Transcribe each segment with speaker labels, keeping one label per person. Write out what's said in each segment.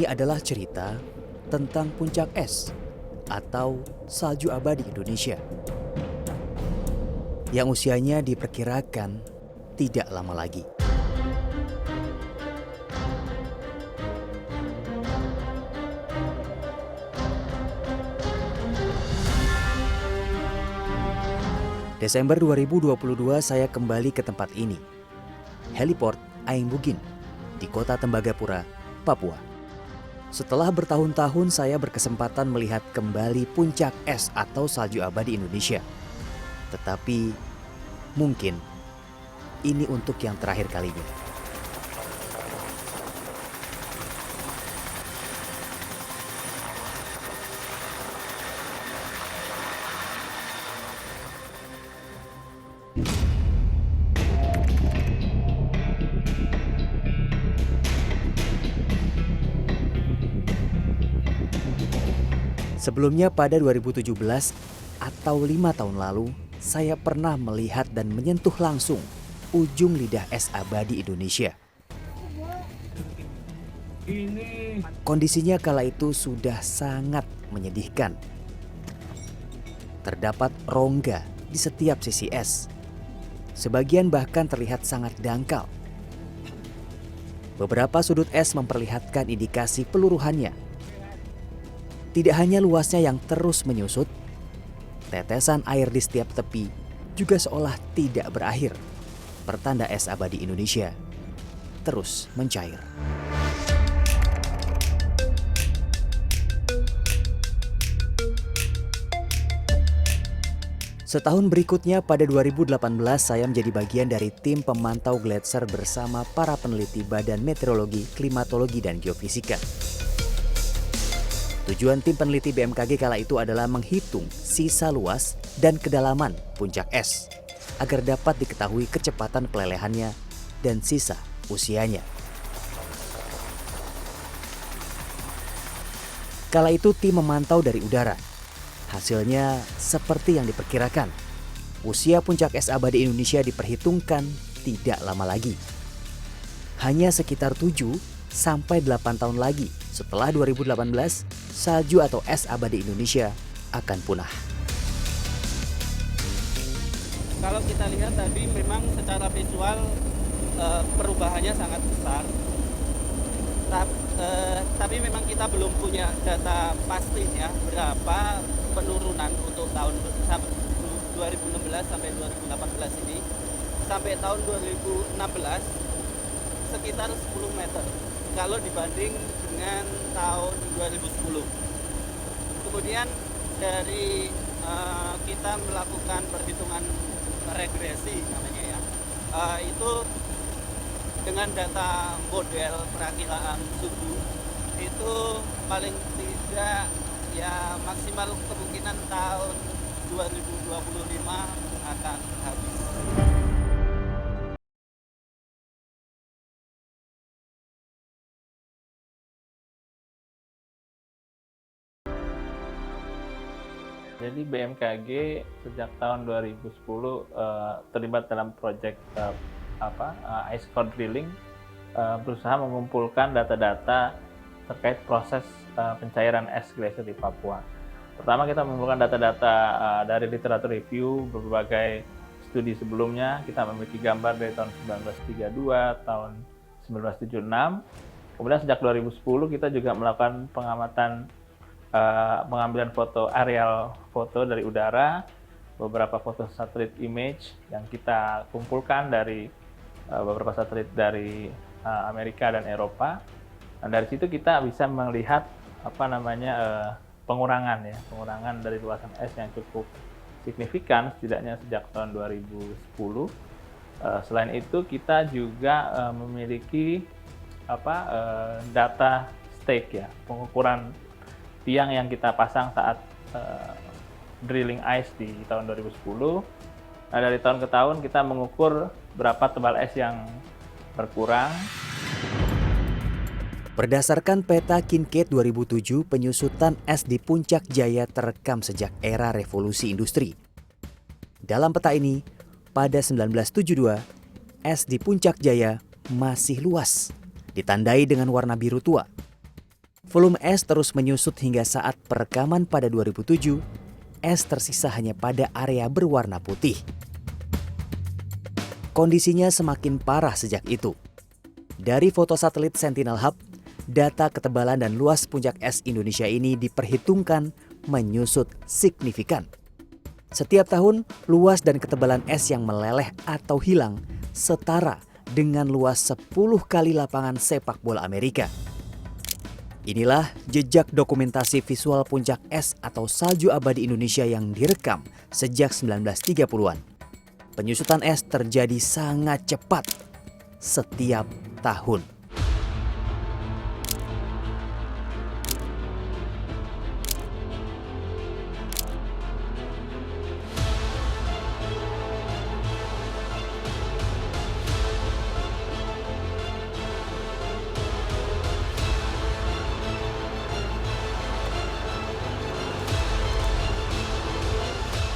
Speaker 1: Ini adalah cerita tentang puncak es atau salju abadi Indonesia yang usianya diperkirakan tidak lama lagi. Desember 2022 saya kembali ke tempat ini, Heliport Aing Bugin di kota Tembagapura, Papua. Setelah bertahun-tahun saya berkesempatan melihat kembali puncak es atau salju abadi Indonesia. Tetapi mungkin ini untuk yang terakhir kalinya. Sebelumnya pada 2017 atau 5 tahun lalu, saya pernah melihat dan menyentuh langsung ujung lidah es abadi Indonesia. Kondisinya kala itu sudah sangat menyedihkan. Terdapat rongga di setiap sisi es. Sebagian bahkan terlihat sangat dangkal. Beberapa sudut es memperlihatkan indikasi peluruhannya. Tidak hanya luasnya yang terus menyusut, tetesan air di setiap tepi juga seolah tidak berakhir. Pertanda es abadi Indonesia terus mencair. Setahun berikutnya pada 2018 saya menjadi bagian dari tim pemantau gletser bersama para peneliti Badan Meteorologi, Klimatologi, dan Geofisika. Tujuan tim peneliti BMKG kala itu adalah menghitung sisa luas dan kedalaman puncak es agar dapat diketahui kecepatan pelelehannya dan sisa usianya. Kala itu tim memantau dari udara. Hasilnya seperti yang diperkirakan. Usia puncak es abadi Indonesia diperhitungkan tidak lama lagi. Hanya sekitar 7 sampai 8 tahun lagi setelah 2018, salju atau es abadi Indonesia akan punah.
Speaker 2: Kalau kita lihat tadi memang secara visual perubahannya sangat besar. Tapi memang kita belum punya data pastinya berapa penurunan untuk tahun 2016 sampai 2018 ini. Sampai tahun 2016 sekitar 10 meter kalau dibanding dengan tahun 2010. Kemudian dari kita melakukan perhitungan regresi namanya ya, itu dengan data model perakiraan suhu itu paling tidak ya maksimal kemungkinan tahun 2025 akan habis.
Speaker 3: Jadi BMKG sejak tahun 2010 terlibat dalam proyek ice core drilling, berusaha mengumpulkan data-data terkait proses pencairan es glacier di Papua. Pertama kita mengumpulkan data-data dari literatur review berbagai studi sebelumnya. Kita memiliki gambar dari tahun 1932, tahun 1976. Kemudian sejak 2010 kita juga melakukan pengambilan foto aerial foto dari udara, beberapa foto satelit image yang kita kumpulkan dari beberapa satelit dari Amerika dan Eropa. Dan dari situ kita bisa melihat pengurangan dari luasan es yang cukup signifikan setidaknya sejak tahun 2010. Selain itu kita juga memiliki data stake ya, pengukuran tiang yang kita pasang saat drilling ice di tahun 2010. Nah, dari tahun ke tahun kita mengukur berapa tebal es yang berkurang.
Speaker 1: Berdasarkan peta Kincade 2007, penyusutan es di Puncak Jaya terekam sejak era revolusi industri. Dalam peta ini, pada 1972, es di Puncak Jaya masih luas, ditandai dengan warna biru tua. Volume es terus menyusut hingga saat perekaman pada 2007, es tersisa hanya pada area berwarna putih. Kondisinya semakin parah sejak itu. Dari foto satelit Sentinel Hub, data ketebalan dan luas puncak es Indonesia ini diperhitungkan menyusut signifikan. Setiap tahun, luas dan ketebalan es yang meleleh atau hilang setara dengan luas 10 kali lapangan sepak bola Amerika. Inilah jejak dokumentasi visual puncak es atau salju abadi Indonesia yang direkam sejak 1930-an. Penyusutan es terjadi sangat cepat setiap tahun.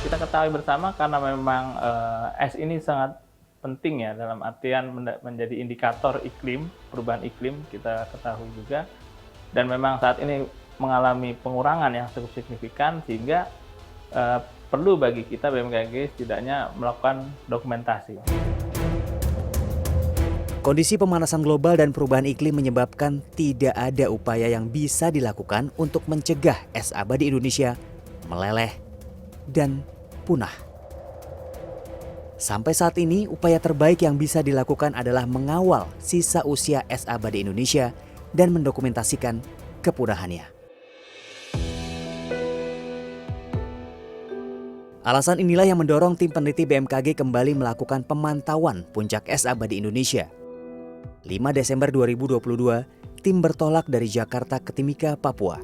Speaker 3: Kita ketahui bersama karena memang es ini sangat penting ya dalam artian menjadi indikator iklim, perubahan iklim kita ketahui juga. Dan memang saat ini mengalami pengurangan yang cukup signifikan sehingga perlu bagi kita BMKG setidaknya melakukan dokumentasi.
Speaker 1: Kondisi pemanasan global dan perubahan iklim menyebabkan tidak ada upaya yang bisa dilakukan untuk mencegah es abadi Indonesia meleleh dan punah. Sampai saat ini, upaya terbaik yang bisa dilakukan adalah mengawal sisa usia es abadi Indonesia dan mendokumentasikan kepunahannya. Alasan inilah yang mendorong tim peneliti BMKG kembali melakukan pemantauan puncak es abadi Indonesia. 5 Desember 2022, tim bertolak dari Jakarta ke Timika, Papua.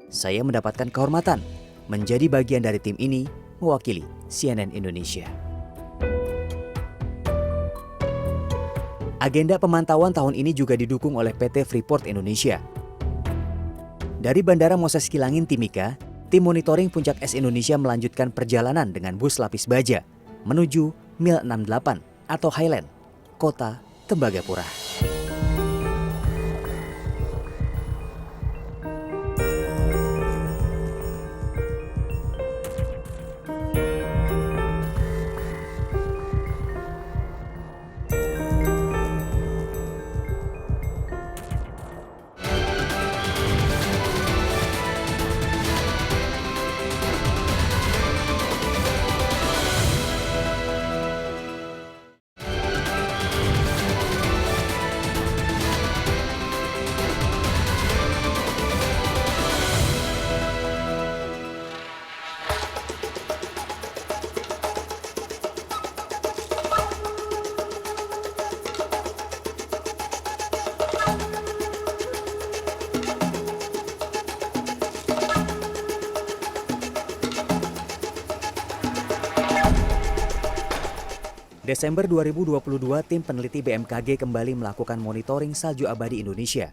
Speaker 1: Saya mendapatkan kehormatan menjadi bagian dari tim ini mewakili CNN Indonesia. Agenda pemantauan tahun ini juga didukung oleh PT Freeport Indonesia. Dari Bandara Moses Kilangin Timika, tim monitoring puncak es Indonesia melanjutkan perjalanan dengan bus lapis baja menuju Mil 68 atau Highland, Kota Tembagapura. Desember 2022, tim peneliti BMKG kembali melakukan monitoring salju abadi Indonesia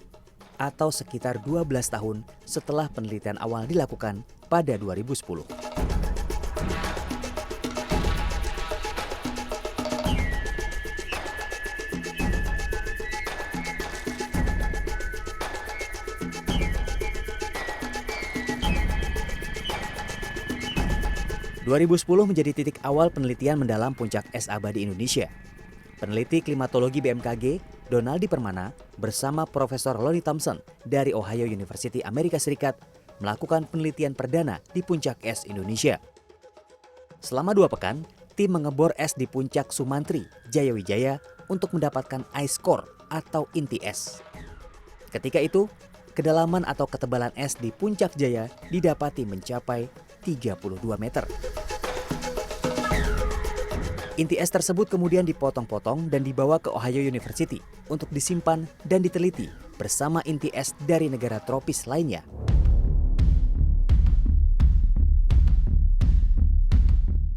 Speaker 1: atau sekitar 12 tahun setelah penelitian awal dilakukan pada 2010. menjadi titik awal penelitian mendalam puncak es abadi Indonesia. Peneliti klimatologi BMKG, Donaldi Permana, bersama Profesor Lonnie Thompson dari Ohio University Amerika Serikat melakukan penelitian perdana di puncak es Indonesia. Selama 2 pekan, tim mengebor es di puncak Sumantri, Jayawijaya untuk mendapatkan ice core atau inti es. Ketika itu, kedalaman atau ketebalan es di puncak Jaya didapati mencapai 32 meter. Inti es tersebut kemudian dipotong-potong dan dibawa ke Ohio University untuk disimpan dan diteliti bersama inti es dari negara tropis lainnya.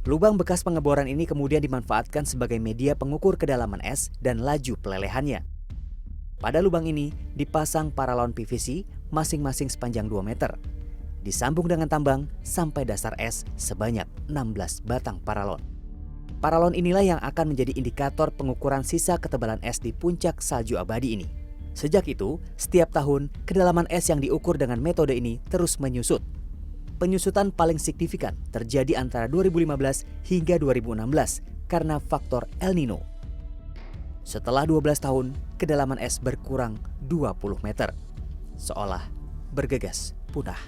Speaker 1: Lubang bekas pengeboran ini kemudian dimanfaatkan sebagai media pengukur kedalaman es dan laju pelelehannya. Pada lubang ini dipasang paralon PVC masing-masing sepanjang 2 meter. Disambung dengan tambang sampai dasar es sebanyak 16 batang paralon. Paralon inilah yang akan menjadi indikator pengukuran sisa ketebalan es di puncak salju abadi ini. Sejak itu, setiap tahun, kedalaman es yang diukur dengan metode ini terus menyusut. Penyusutan paling signifikan terjadi antara 2015 hingga 2016 karena faktor El Nino. Setelah 12 tahun, kedalaman es berkurang 20 meter, seolah bergegas punah.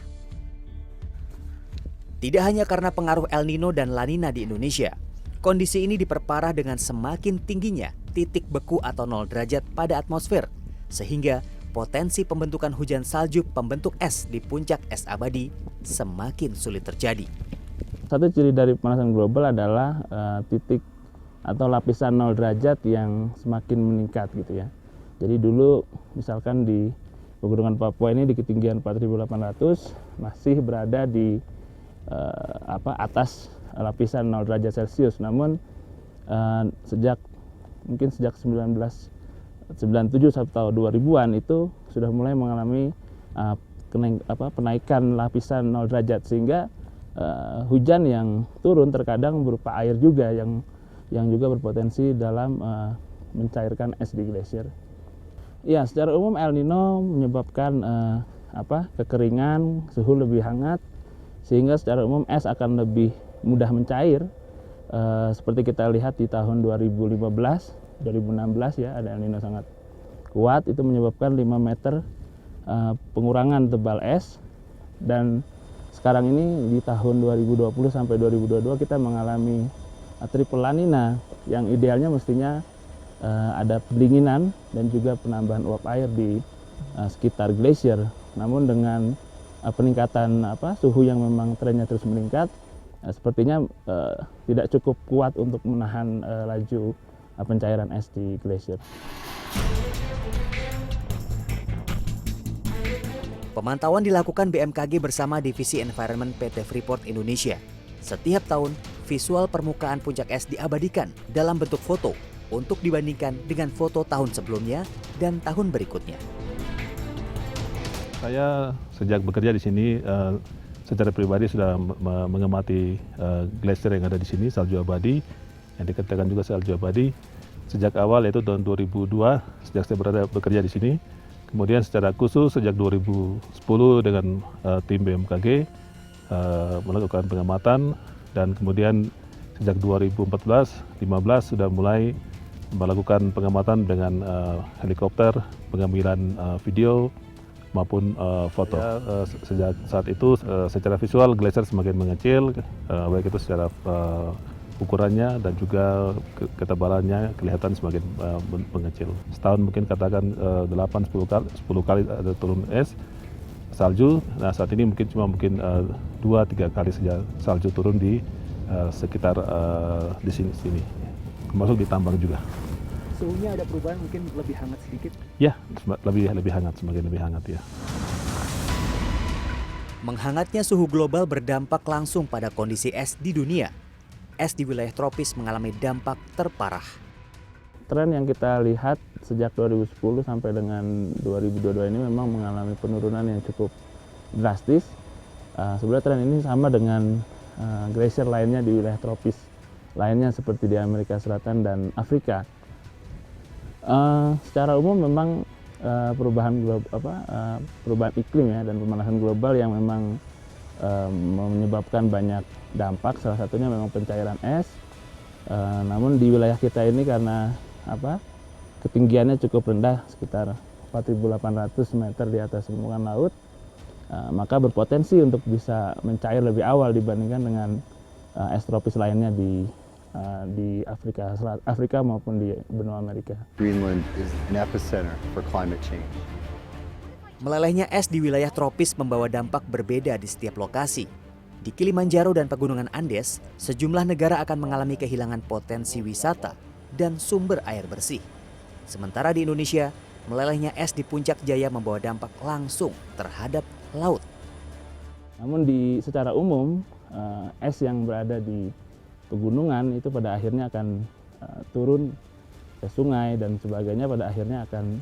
Speaker 1: Tidak hanya karena pengaruh El Nino dan La Nina di Indonesia, kondisi ini diperparah dengan semakin tingginya titik beku atau 0 derajat pada atmosfer, sehingga potensi pembentukan hujan salju pembentuk es di puncak es abadi semakin sulit terjadi.
Speaker 4: Satu ciri dari pemanasan global adalah titik atau lapisan 0 derajat yang semakin meningkat gitu ya. Jadi dulu misalkan di Pegunungan Papua ini di ketinggian 4.800 masih berada di atas lapisan 0 derajat Celcius. Namun sejak 1997 atau 2000-an itu sudah mulai mengalami penaikan lapisan 0 derajat, sehingga hujan yang turun terkadang berupa air juga yang juga berpotensi dalam mencairkan es di glasier. Ya, secara umum El Nino menyebabkan kekeringan, suhu lebih hangat, sehingga secara umum es akan lebih mudah mencair. Seperti kita lihat di tahun 2015, 2016 ya, ada El Nino sangat kuat, itu menyebabkan 5 meter pengurangan tebal es. Dan sekarang ini di tahun 2020 sampai 2022 kita mengalami triple La Nina yang idealnya mestinya ada pendinginan dan juga penambahan uap air di sekitar glasier. Namun dengan peningkatan suhu yang memang trennya terus meningkat, sepertinya tidak cukup kuat untuk menahan laju pencairan es di glasier.
Speaker 1: Pemantauan dilakukan BMKG bersama Divisi Environment PT Freeport Indonesia. Setiap tahun, visual permukaan puncak es diabadikan dalam bentuk foto untuk dibandingkan dengan foto tahun sebelumnya dan tahun berikutnya.
Speaker 5: Saya sejak bekerja di sini secara pribadi sudah mengamati glasier yang ada di sini, salju abadi, yang dikatakan juga salju abadi. Sejak awal yaitu tahun 2002, sejak saya bekerja di sini. Kemudian secara khusus sejak 2010 dengan tim BMKG melakukan pengamatan, dan kemudian sejak 2014-15 sudah mulai melakukan pengamatan dengan helikopter, pengambilan video maupun foto. Sejak saat itu secara visual glasier semakin mengecil, baik itu secara ukurannya dan juga ketebalannya kelihatan semakin mengecil. Setahun mungkin katakan 8-10 kali ada turun es salju. Nah, saat ini cuma 2-3 kali saja salju turun di sekitar di sini. Termasuk di tambang juga.
Speaker 1: Suhunya ada perubahan, mungkin lebih hangat sedikit?
Speaker 5: Ya, lebih hangat, semakin lebih hangat ya.
Speaker 1: Menghangatnya suhu global berdampak langsung pada kondisi es di dunia. Es di wilayah tropis mengalami dampak terparah.
Speaker 4: Tren yang kita lihat sejak 2010 sampai dengan 2022 ini memang mengalami penurunan yang cukup drastis. Sebenarnya tren ini sama dengan glasier lainnya di wilayah tropis lainnya seperti di Amerika Selatan dan Afrika. Secara umum memang perubahan iklim ya dan pemanasan global yang memang menyebabkan banyak dampak, salah satunya memang pencairan es. Namun di wilayah kita ini karena ketinggiannya cukup rendah, sekitar 4.800 meter di atas permukaan laut, maka berpotensi untuk bisa mencair lebih awal dibandingkan dengan es tropis lainnya di Afrika maupun di benua Amerika.
Speaker 6: Greenland is an epicenter for climate change.
Speaker 1: Melelehnya es di wilayah tropis membawa dampak berbeda di setiap lokasi. Di Kilimanjaro dan Pegunungan Andes, sejumlah negara akan mengalami kehilangan potensi wisata dan sumber air bersih. Sementara di Indonesia, melelehnya es di Puncak Jaya membawa dampak langsung terhadap laut.
Speaker 4: Namun secara umum, es yang berada di pegunungan itu pada akhirnya akan turun ke sungai dan sebagainya, pada akhirnya akan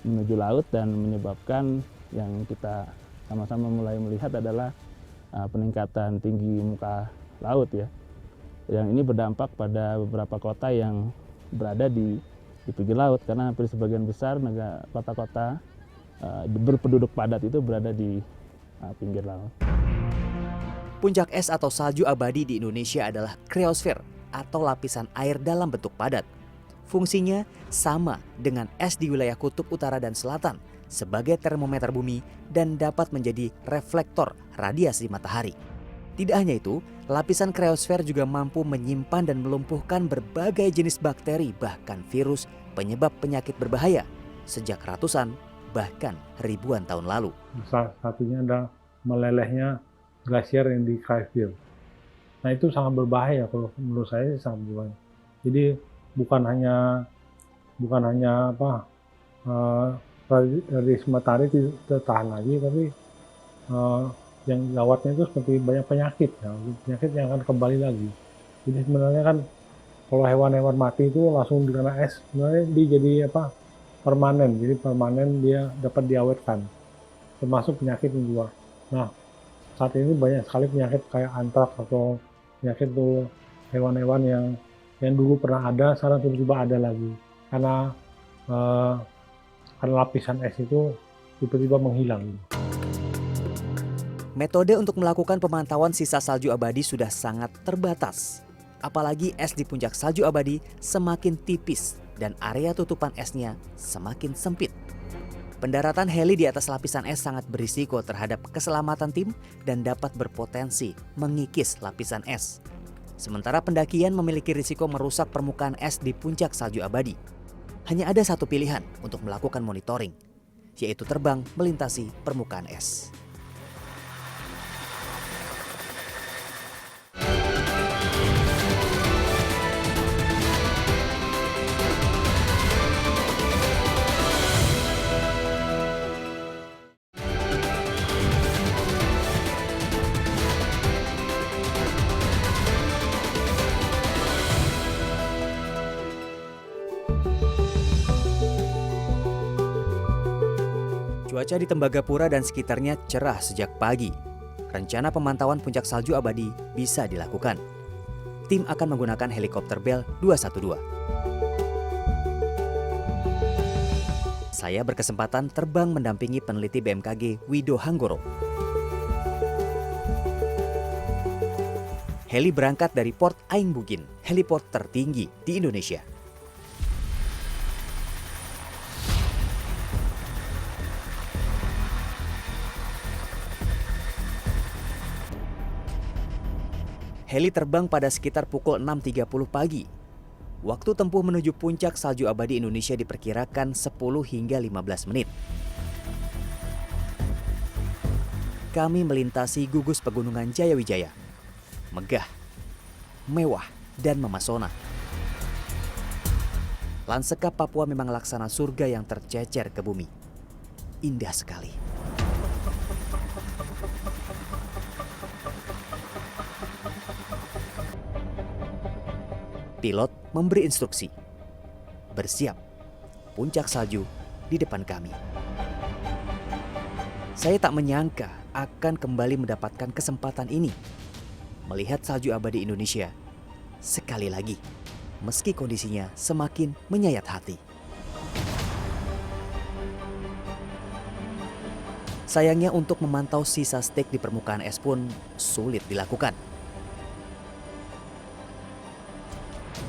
Speaker 4: menuju laut dan menyebabkan yang kita sama-sama mulai melihat adalah peningkatan tinggi muka laut ya. Yang ini berdampak pada beberapa kota yang berada di di pinggir laut karena hampir sebagian besar kota-kota berpenduduk padat itu berada di pinggir laut.
Speaker 1: Puncak es atau salju abadi di Indonesia adalah kryosphere atau lapisan air dalam bentuk padat. Fungsinya sama dengan es di wilayah kutub utara dan selatan sebagai termometer bumi dan dapat menjadi reflektor radiasi matahari. Tidak hanya itu, lapisan kryosphere juga mampu menyimpan dan melumpuhkan berbagai jenis bakteri bahkan virus penyebab penyakit berbahaya sejak ratusan bahkan ribuan tahun lalu.
Speaker 7: Salah satunya adalah melelehnya glasier yang di kryosphere. Nah itu sangat berbahaya, kalau menurut saya sangat berbahaya. Jadi bukan hanya radiasi matahari tidak tertahan lagi, tapi yang gawatnya itu seperti banyak penyakit yang akan kembali lagi. Jadi sebenarnya kan kalau hewan-hewan mati itu langsung dikena es, sebenarnya dia jadi permanen. Jadi permanen dia dapat diawetkan, termasuk penyakit juga. Nah saat ini banyak sekali penyakit kayak antraks atau penyakit tuh hewan-hewan yang dulu pernah ada, sekarang tiba-tiba ada lagi karena lapisan es itu tiba-tiba menghilang.
Speaker 1: Metode untuk melakukan pemantauan sisa salju abadi sudah sangat terbatas. Apalagi es di puncak salju abadi semakin tipis dan area tutupan esnya semakin sempit. Pendaratan heli di atas lapisan es sangat berisiko terhadap keselamatan tim dan dapat berpotensi mengikis lapisan es. Sementara pendakian memiliki risiko merusak permukaan es di puncak salju abadi. Hanya ada satu pilihan untuk melakukan monitoring, yaitu terbang melintasi permukaan es. Cuaca di Tembagapura dan sekitarnya cerah sejak pagi. Rencana pemantauan puncak salju abadi bisa dilakukan. Tim akan menggunakan helikopter Bell 212. Saya berkesempatan terbang mendampingi peneliti BMKG Wido Hanggoro. Heli berangkat dari Port Aing Bugin, heliport tertinggi di Indonesia. Heli terbang pada sekitar pukul 6.30 pagi. Waktu tempuh menuju puncak salju abadi Indonesia diperkirakan 10 hingga 15 menit. Kami melintasi gugus pegunungan Jayawijaya. Megah, mewah, dan memasona. Lanskap Papua memang laksana surga yang tercecer ke bumi. Indah sekali. Pilot memberi instruksi. Bersiap, puncak salju di depan kami. Saya tak menyangka akan kembali mendapatkan kesempatan ini. Melihat salju abadi Indonesia sekali lagi, meski kondisinya semakin menyayat hati. Sayangnya untuk memantau sisa stek di permukaan es pun sulit dilakukan.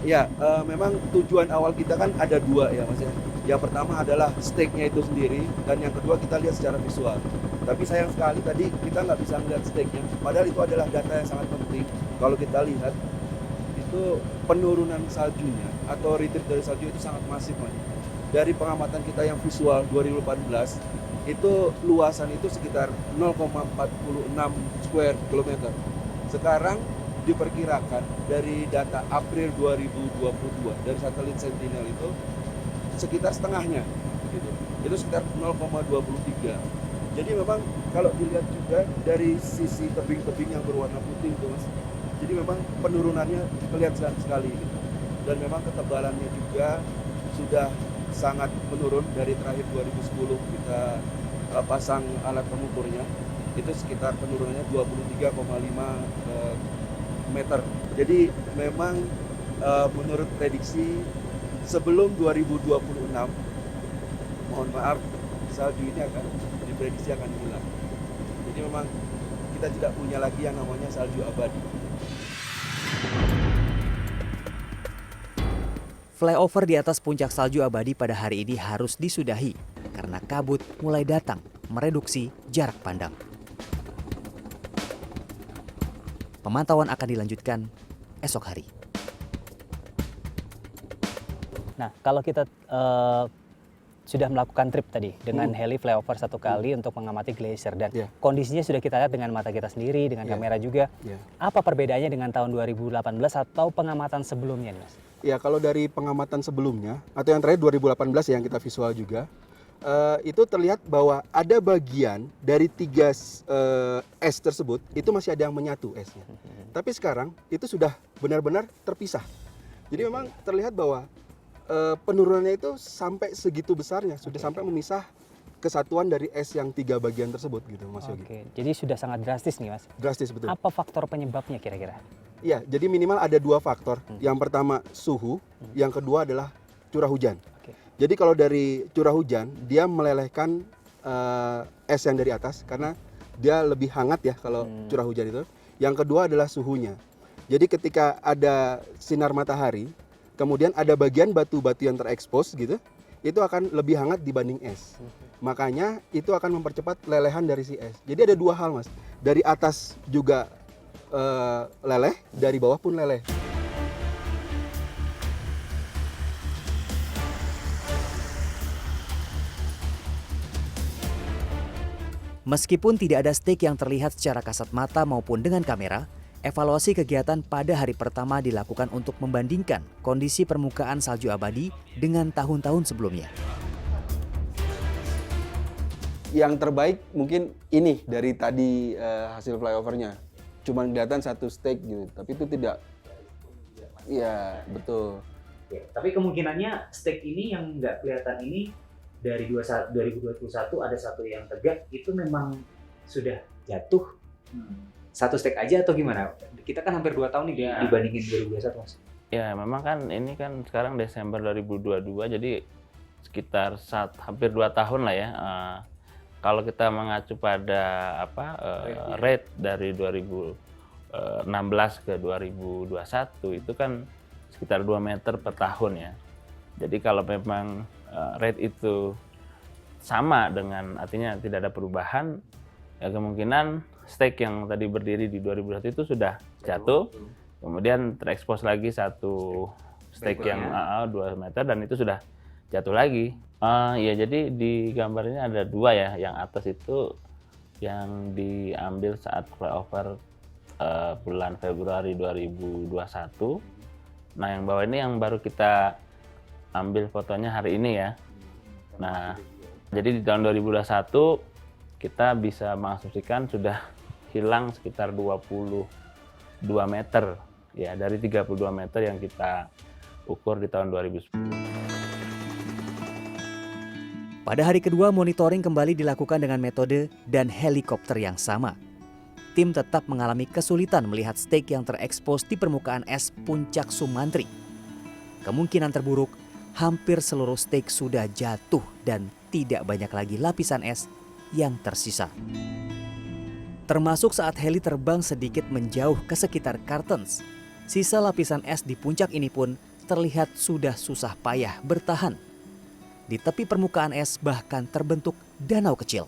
Speaker 8: Ya, memang tujuan awal kita kan ada dua ya Mas ya. Yang pertama adalah stake-nya itu sendiri, dan yang kedua kita lihat secara visual. Tapi sayang sekali tadi kita nggak bisa melihat stake-nya, padahal itu adalah data yang sangat penting. Kalau kita lihat, itu penurunan saljunya atau retreat dari salju itu sangat masif Mas. Dari pengamatan kita yang visual 2014, itu luasan itu sekitar 0,46 square kilometer. Sekarang diperkirakan dari data April 2022 dari satelit Sentinel itu sekitar setengahnya gitu. Itu sekitar 0,23. Jadi memang kalau dilihat juga dari sisi tebing-tebing yang berwarna putih itu Mas, jadi memang penurunannya kelihatan sekali gitu. Dan memang ketebalannya juga sudah sangat menurun. Dari terakhir 2010 kita pasang alat pengukurnya, itu sekitar penurunannya 23,5 meter. Jadi memang menurut prediksi sebelum 2026, mohon maaf, salju ini akan diprediksi akan hilang. Jadi memang kita tidak punya lagi yang namanya salju abadi.
Speaker 1: Flyover di atas puncak salju abadi pada hari ini harus disudahi karena kabut mulai datang mereduksi jarak pandang. Pemantauan akan dilanjutkan esok hari.
Speaker 9: Nah, kalau kita sudah melakukan trip tadi dengan heli flyover satu kali untuk mengamati glacier dan kondisinya sudah kita lihat dengan mata kita sendiri, dengan kamera juga. Apa perbedaannya dengan tahun 2018 atau pengamatan sebelumnya nih, Mas?
Speaker 10: Ya, kalau dari pengamatan sebelumnya atau yang terakhir 2018 yang kita visual juga, itu terlihat bahwa ada bagian dari 3 es tersebut itu masih ada yang menyatu esnya. Tapi sekarang itu sudah benar-benar terpisah. Jadi memang terlihat bahwa penurunannya itu sampai segitu besarnya, sudah sampai memisah kesatuan dari es yang 3 bagian tersebut gitu, Mas Yogi.
Speaker 9: Jadi sudah sangat drastis nih, Mas.
Speaker 10: Drastis, betul.
Speaker 9: Apa faktor penyebabnya kira-kira?
Speaker 10: Iya, jadi minimal ada 2 faktor. Yang pertama suhu, yang kedua adalah curah hujan. Jadi kalau dari curah hujan, dia melelehkan es yang dari atas karena dia lebih hangat ya kalau curah hujan itu. Yang kedua adalah suhunya. Jadi ketika ada sinar matahari, kemudian ada bagian batu-batu yang terekspos gitu, itu akan lebih hangat dibanding es. Makanya itu akan mempercepat lelehan dari si es. Jadi ada 2 hal, Mas. Dari atas juga leleh, dari bawah pun leleh.
Speaker 1: Meskipun tidak ada stake yang terlihat secara kasat mata maupun dengan kamera, evaluasi kegiatan pada hari pertama dilakukan untuk membandingkan kondisi permukaan salju abadi dengan tahun-tahun sebelumnya.
Speaker 10: Yang terbaik mungkin ini dari tadi hasil flyovernya. Cuman kelihatan 1 stake gitu, tapi itu tidak. Iya, betul.
Speaker 11: Tapi kemungkinannya stake ini yang nggak kelihatan ini dari 2021 ada satu yang tegak, itu memang sudah jatuh. 1 stake aja atau gimana? Kita kan hampir 2 tahun nih dibandingin 2021, Mas.
Speaker 3: Ya, memang kan ini kan sekarang Desember 2022, jadi sekitar hampir 2 tahun lah ya. Kalau kita mengacu pada rate dari 2016 ke 2021 itu kan sekitar 2 meter per tahun ya. Jadi kalau memang rate itu sama dengan artinya tidak ada perubahan, ya kemungkinan stake yang tadi berdiri di 2021 itu sudah jatuh, kemudian terekspos lagi 1 stake yang 2 meter dan itu sudah jatuh lagi. Ya, jadi di gambar ini ada 2 ya, yang atas itu yang diambil saat flyover bulan Februari 2021. Nah, yang bawah ini yang baru kita ambil fotonya hari ini ya. Nah, jadi di tahun 2021 kita bisa mengasumsikan sudah hilang sekitar 22 meter ya dari 32 meter yang kita ukur di tahun 2010.
Speaker 1: Pada hari kedua, monitoring kembali dilakukan dengan metode dan helikopter yang sama. Tim tetap mengalami kesulitan melihat stake yang terekspos di permukaan es puncak Sumantri. Kemungkinan terburuk, hampir seluruh stake sudah jatuh dan tidak banyak lagi lapisan es yang tersisa. Termasuk saat heli terbang sedikit menjauh ke sekitar Kartens, sisa lapisan es di puncak ini pun terlihat sudah susah payah bertahan. Di tepi permukaan es bahkan terbentuk danau kecil.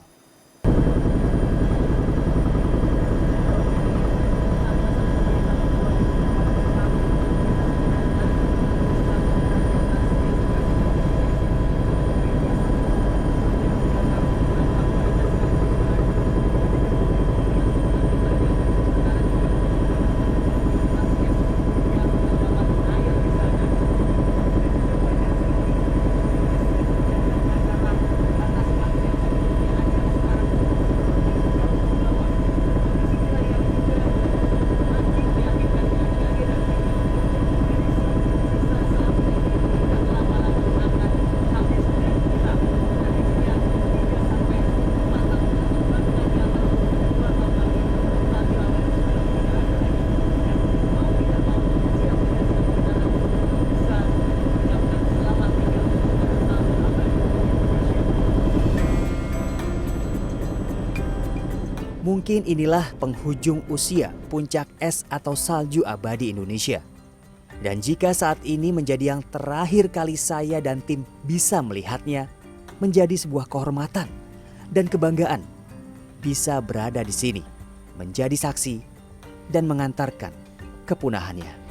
Speaker 1: Mungkin inilah penghujung usia puncak es atau salju abadi Indonesia. Dan jika saat ini menjadi yang terakhir kali saya dan tim bisa melihatnya, menjadi sebuah kehormatan dan kebanggaan bisa berada di sini, menjadi saksi dan mengantarkan kepunahannya.